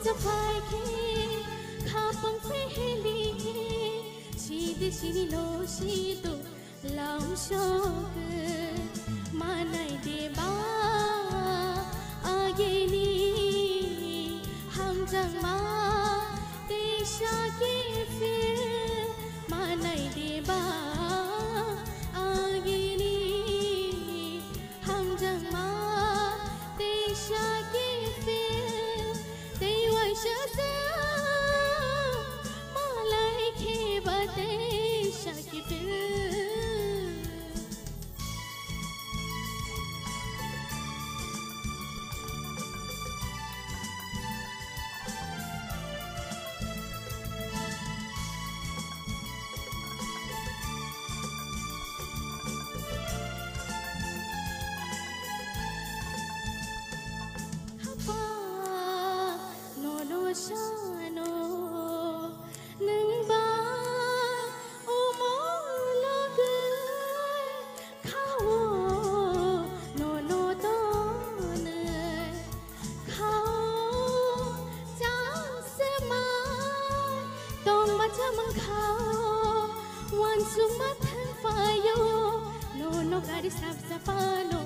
จะไฟคีข้าปังเฟลีชีดิชินิโลชีตุลองโชกมาในเดบาอาเกนีหังจังมาเตชาเกฟิลมาในเดบาอาเกนีหังจังมาเตชาเกฟิลเตวัยชะซามาไลเคบะเตชาเกฟิลชาโนหนึ่งบาโอโมโลกข้าวโนโนโตเนข้าวจ้าเสมาต้องมาเจอมังข้าววันสุมาทั้งฝ่ายโยโนโนกาดิสับสะปาโน